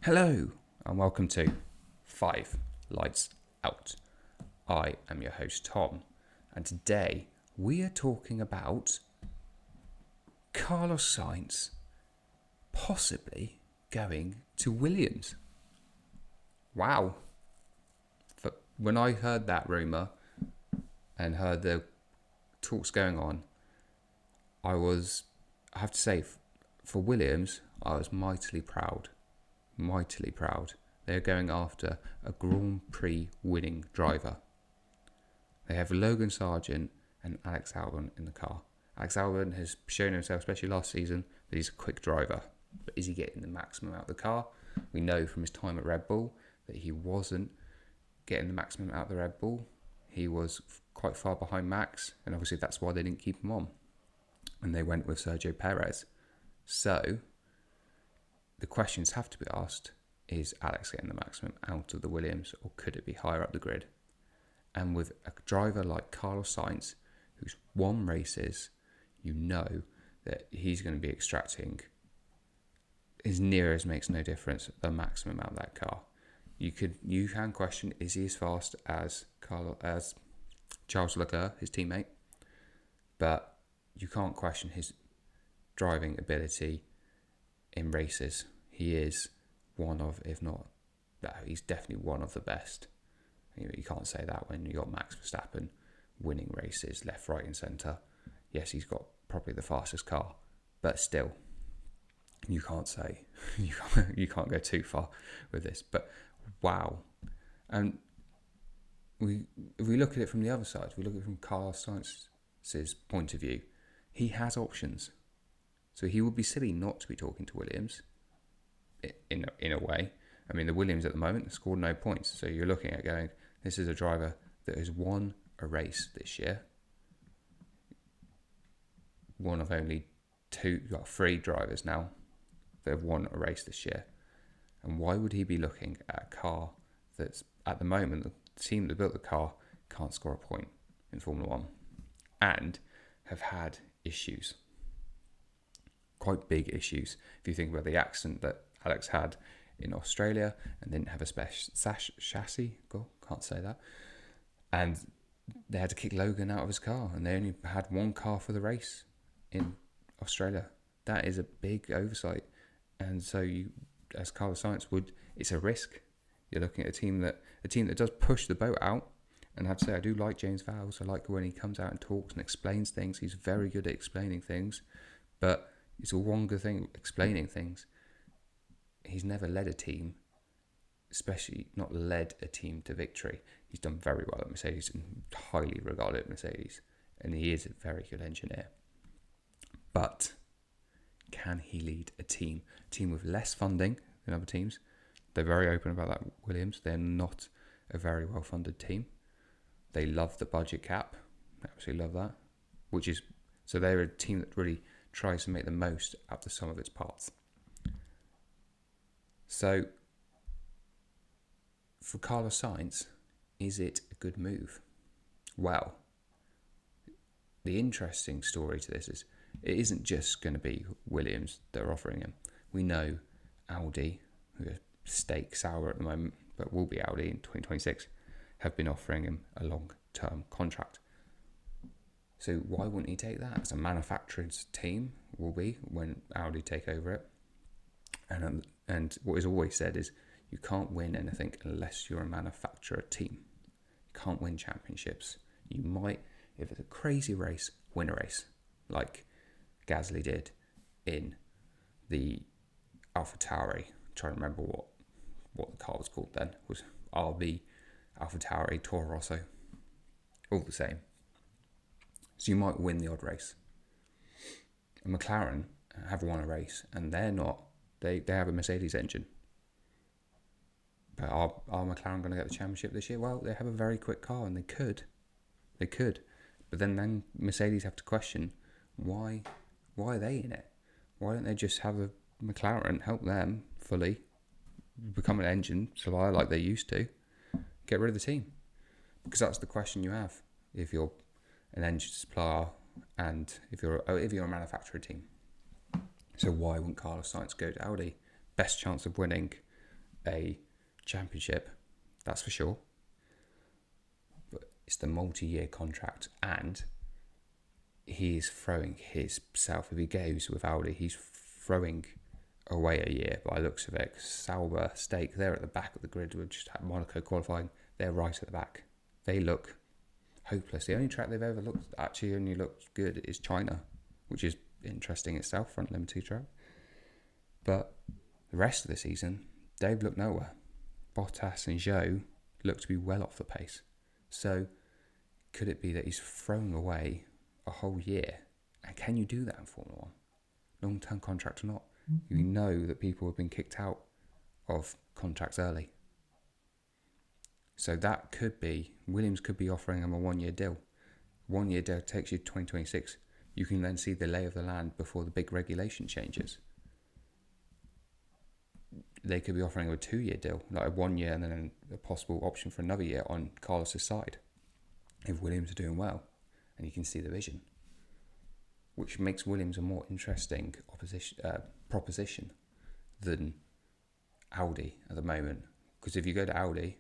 Hello and welcome to 5 Lights Out. I am your host Tom, and today we are talking about Carlos Sainz possibly going to Williams. Wow. When I heard that rumour and heard the talks going on, I have to say, for Williams, I was mightily proud. They're going after a Grand Prix winning driver. They have Logan Sargent and Alex Albon in the car. Alex Albon has shown himself, especially last season, that he's a quick driver. But is he getting the maximum out of the car? We know from his time at Red Bull that he wasn't getting the maximum out of the Red Bull. He was quite far behind Max, and obviously that's why they didn't keep him on. And they went with Sergio Perez. So the questions have to be asked, is Alex getting the maximum out of the Williams, or could it be higher up the grid? And with a driver like Carlos Sainz, who's won races, you know that he's going to be extracting, as near as makes no difference, the maximum out of that car. You can question, is he as fast as Charles Leclerc, his teammate? But you can't question his driving ability in races. He is one of, if not, he's definitely one of the best. You can't say that when you got Max Verstappen winning races left, right, and centre. Yes, he's got probably the fastest car, but still, you can't say you can't go too far with this. But wow, and if we look at it from the other side, if we look at it from Carlos Sainz's point of view, he has options. So he would be silly not to be talking to Williams. In a way, I mean, the Williams at the moment have scored no points. So you're looking at going, this is a driver that has won a race this year. One of only three drivers now that have won a race this year. And why would he be looking at a car that's, at the moment, the team that built the car can't score a point in Formula One and have had issues, quite big issues. If you think about the accident that Alex had in Australia and didn't have a special chassis, can't say that, and they had to kick Logan out of his car, and they only had one car for the race in Australia. That is a big oversight, and so you, as Carlos Sainz would, it's a risk. You're looking at a team that does push the boat out, and I have to say I do like James Vowles. I like when he comes out and talks and explains things. He's very good at explaining things, but it's all one good thing, explaining things. He's never led a team, especially not led a team to victory. He's done very well at Mercedes and highly regarded at Mercedes, and he is a very good engineer. But can he lead a team with less funding than other teams? They're very open about that, Williams. They're not a very well-funded team. They love the budget cap. They absolutely love that. So they're a team that really tries to make the most out of the sum of its parts. So, for Carlos Sainz, is it a good move? Well, the interesting story to this is it isn't just going to be Williams that are offering him. We know Audi, who are steak sour at the moment, but will be Audi in 2026, have been offering him a long-term contract. So why wouldn't he take that? As a manufacturer's team will be when Audi take over it. And what is always said is you can't win anything unless you're a manufacturer team. You can't win championships. You might, if it's a crazy race, win a race, like Gasly did in the AlphaTauri. I'm trying to remember what the car was called then. It was RB, AlphaTauri, Toro Rosso. All the same. So you might win the odd race. And McLaren have won a race, and they're not. They have a Mercedes engine. But are McLaren going to get the championship this year? Well, they have a very quick car, and they could. But then Mercedes have to question, why are they in it? Why don't they just have a McLaren help them fully become an engine supplier like they used to? Get rid of the team. Because that's the question you have if you're an engine supplier and if you're a manufacturer team. So why wouldn't Carlos Sainz go to Audi? Best chance of winning a championship, that's for sure. But it's the multi-year contract, and he's throwing himself. If he goes with Audi, he's throwing away a year by the looks of it. Sauber, Stake, they're at the back of the grid. We've just had Monaco qualifying. They're right at the back. They look hopeless. The only track they've ever only looked good is China, which is interesting itself, front limb 2 track. But the rest of the season, they've looked nowhere. Bottas and Zhou look to be well off the pace. So could it be that he's throwing away a whole year? And can you do that in Formula 1? Long-term contract or not? Mm-hmm. You know that people have been kicked out of contracts early. So that could be, Williams could be offering him a 1-year deal. 1-year deal takes you to 2026. You can then see the lay of the land before the big regulation changes. They could be offering him a 2-year deal, like a 1 year and then a possible option for another year on Carlos's side, if Williams are doing well, and you can see the vision, which makes Williams a more interesting proposition than Audi at the moment. Because if you go to Audi,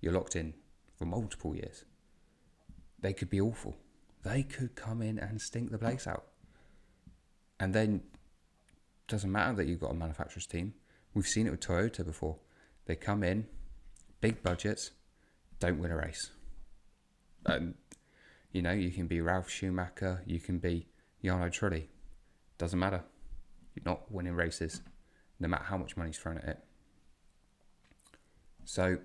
you're locked in for multiple years. They could be awful. They could come in and stink the place out. And then it doesn't matter that you've got a manufacturer's team. We've seen it with Toyota before. They come in, big budgets, don't win a race. And, you can be Ralf Schumacher, you can be Jarno Trulli. Doesn't matter. You're not winning races, no matter how much money's thrown at it. So,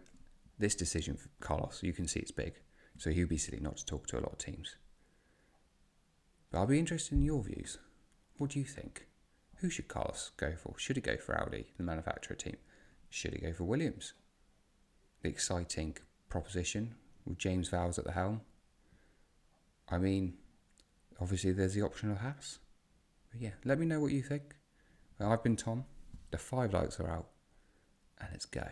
this decision for Carlos, you can see it's big. So he'll be silly not to talk to a lot of teams. But I'll be interested in your views. What do you think? Who should Carlos go for? Should he go for Audi, the manufacturer team? Should he go for Williams? The exciting proposition with James Vowles at the helm. I mean, obviously there's the option of Haas. But yeah, let me know what you think. Well, I've been Tom. The 5 likes are out. And let's go.